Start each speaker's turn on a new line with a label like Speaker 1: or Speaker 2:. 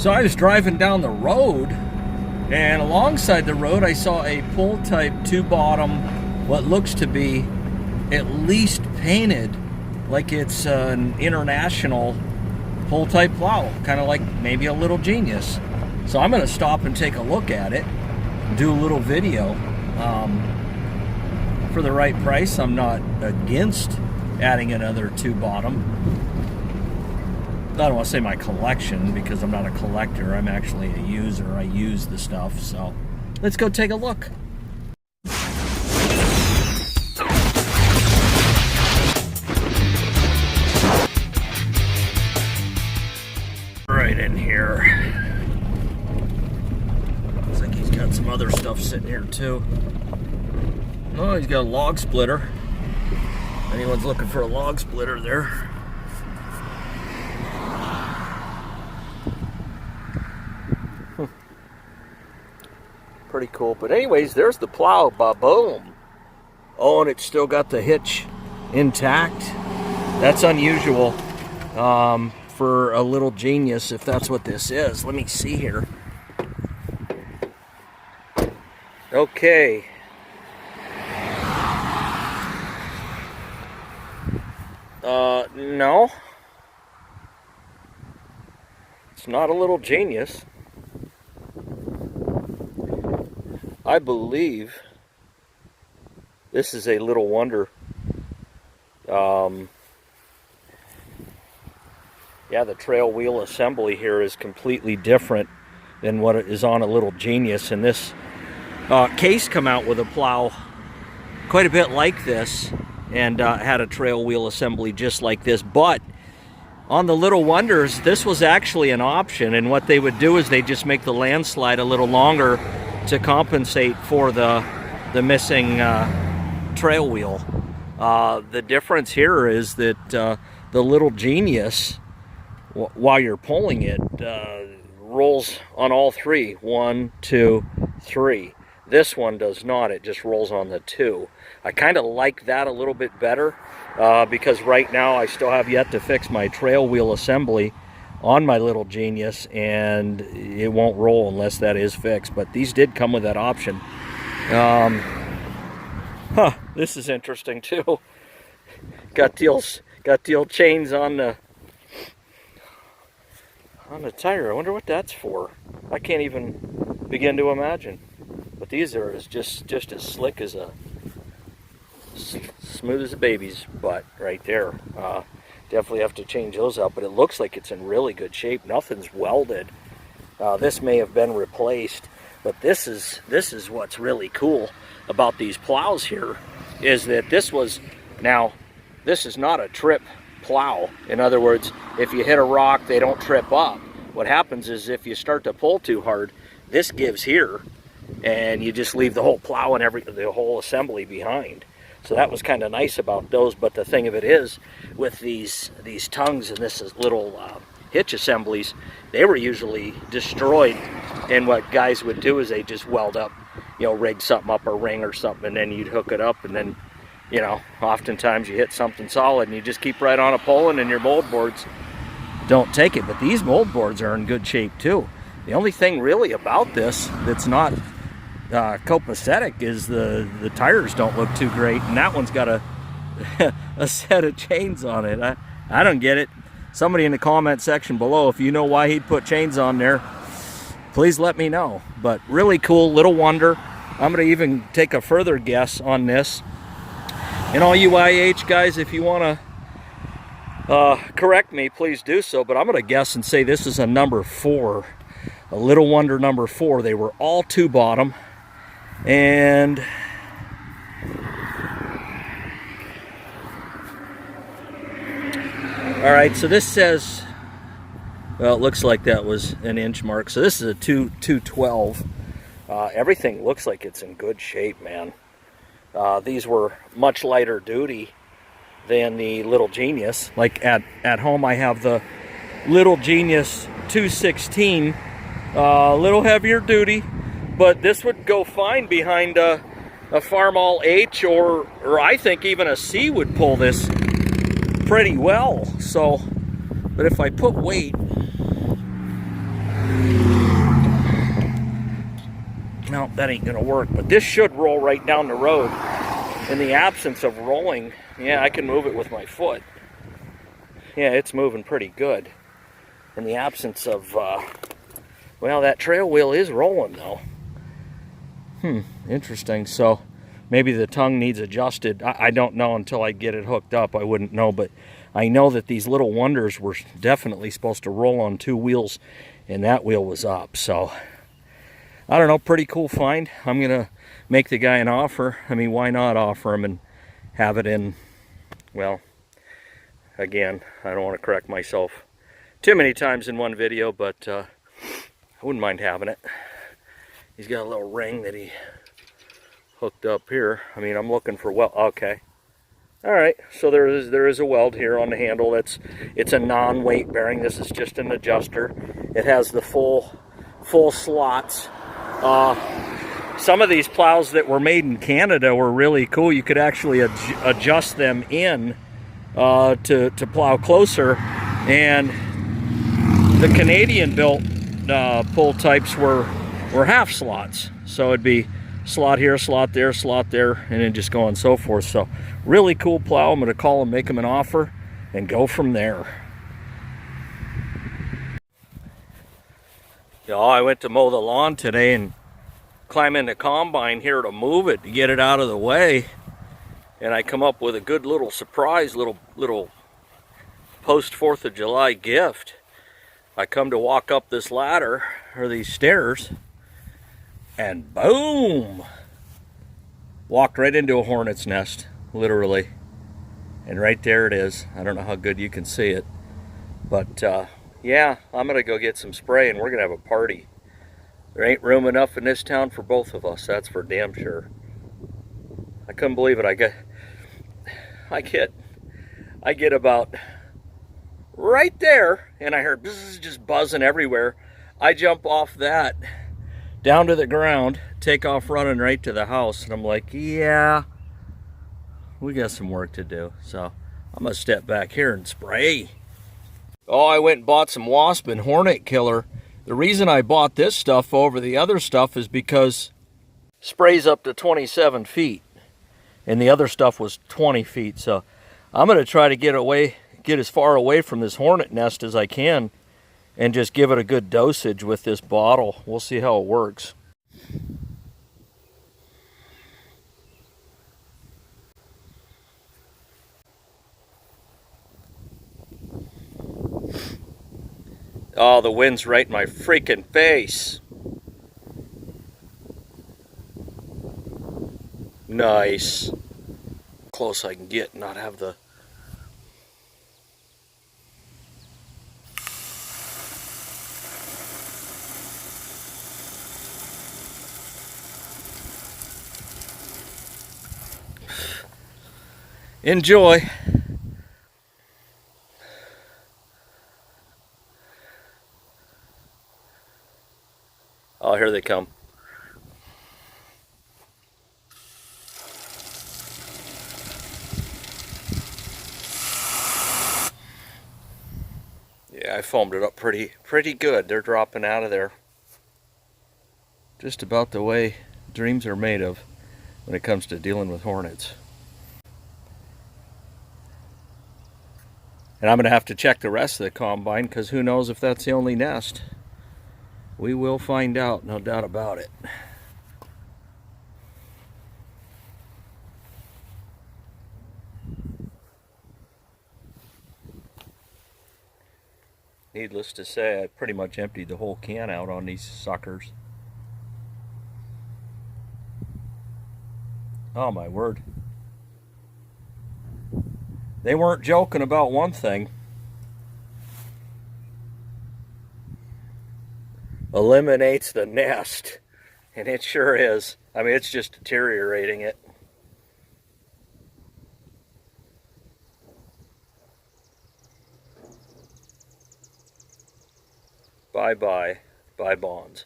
Speaker 1: So I was driving down the road, and alongside the road I saw a pull type 2-bottom, what looks to be at least painted like it's an international pull type plow, kind of like maybe a Little Genius. So I'm going to stop and take a look at it, do a little video. For the right price, I'm not against adding another 2-bottom. I don't want to say my collection, because I'm not a collector. I'm actually a user. I use the stuff. So let's go take a look. Right in here. Looks like he's got some other stuff sitting here too. Oh, he's got a log splitter. Anyone's looking for a log splitter there. Pretty cool. But anyways, there's the plow. Ba-boom. Oh, and it's still got the hitch intact. That's unusual for a Little Genius, if that's what this is. Let me see here. Okay. No. It's not a Little Genius. I believe this is a Little Wonder. Yeah, the trail wheel assembly here is completely different than what is on a Little Genius. And this case come out with a plow quite a bit like this, and had a trail wheel assembly just like this. But on the Little Wonders, this was actually an option, and what they would do is they just make the landslide a little longer to compensate for the missing trail wheel. The difference here is that the Little Genius, while you're pulling it, rolls on all three. 1, 2, 3. This one does not. It just rolls on the 2. I kind of like that a little bit better because right now I still have yet to fix my trail wheel assembly on my Little Genius, and it won't roll unless that is fixed. But these did come with that option. This is interesting too. Got the old chains on the tire. I wonder what that's for. I can't even begin to imagine. But these are just as slick as smooth as a baby's butt right there. Definitely have to change those out, but it looks like it's in really good shape. Nothing's welded. This may have been replaced, but this is what's really cool about these plows here, is that this is not a trip plow. In other words, if you hit a rock, they don't trip up. What happens is if you start to pull too hard, this gives here, and you just leave the whole plow and the whole assembly behind. So that was kind of nice about those. But the thing of it is, with these tongues and this little hitch assemblies, they were usually destroyed. And what guys would do is they just weld up, rig something up, a ring or something, and then you'd hook it up, and then, oftentimes you hit something solid and you just keep right on a pulling, and your mold boards don't take it. But these mold boards are in good shape too. The only thing really about this that's not copacetic is the tires don't look too great, and that one's got a set of chains on it. I don't get it. Somebody in the comment section below, if you know why he'd put chains on there, please let me know. But really cool Little Wonder. I'm going to even take a further guess on this. And all you IH guys, if you want to correct me, please do so. But I'm going to guess and say this is a number 4. A Little Wonder number 4. They were all 2-bottom. And all right, so this says, well, it looks like that was an inch mark. So this is a 212. Everything looks like it's in good shape, man. These were much lighter duty than the Little Genius. Like at home, I have the Little Genius 216, a little heavier duty. But this would go fine behind a Farmall H, or I think even a C would pull this pretty well. So, but if I put weight nope, that ain't gonna work. But this should roll right down the road. In the absence of rolling, yeah, I can move it with my foot. Yeah, it's moving pretty good. In the absence of, well, that trail wheel is rolling though. Interesting. So maybe the tongue needs adjusted. I don't know until I get it hooked up. I wouldn't know, but I know that these little wonders were definitely supposed to roll on 2 wheels, and that wheel was up. So I don't know, pretty cool find. I'm gonna make the guy an offer. I mean, why not offer him and have it in, well, again, I don't want to correct myself too many times in one video, but I wouldn't mind having it. He's got a little ring that he hooked up here. I mean, I'm looking for, well, okay. All right, so there is a weld here on the handle. It's a non-weight bearing. This is just an adjuster. It has the full slots. Some of these plows that were made in Canada were really cool. You could actually adjust them in to plow closer, and the Canadian built pull types were half slots, so it'd be slot here, slot there, and then just go on and so forth. So really cool plow. I'm going to call him, make him an offer, and go from there. I went to mow the lawn today and climb in the combine here to move it, to get it out of the way, and I come up with a good little surprise, little post 4th of July gift. I come to walk up this ladder, or these stairs, and boom! Walked right into a hornet's nest, literally. And right there it is. I don't know how good you can see it. But yeah, I'm gonna go get some spray and we're gonna have a party. There ain't room enough in this town for both of us, that's for damn sure. I couldn't believe it. I get about right there, and I heard bzzz, just buzzing everywhere. I jump off that down to the ground, take off running right to the house, and I'm like, yeah, we got some work to do. So I'm gonna step back here and spray. Oh, I went and bought some wasp and hornet killer. The reason I bought this stuff over the other stuff is because it sprays up to 27 feet, and the other stuff was 20 feet. So I'm gonna try to get as far away from this hornet nest as I can and just give it a good dosage with this bottle. We'll see how it works. Oh, the wind's right in my freaking face. Nice. Close I can get and not have the... Enjoy. Oh, here they come. Yeah, I foamed it up pretty good. They're dropping out of there. Just about the way dreams are made of when it comes to dealing with hornets. And I'm going to have to check the rest of the combine, because who knows if that's the only nest. We will find out, no doubt about it. Needless to say, I pretty much emptied the whole can out on these suckers. Oh my word. They weren't joking about one thing. Eliminates the nest. And it sure is. I mean, it's just deteriorating it. Bye-bye. Bye bonds.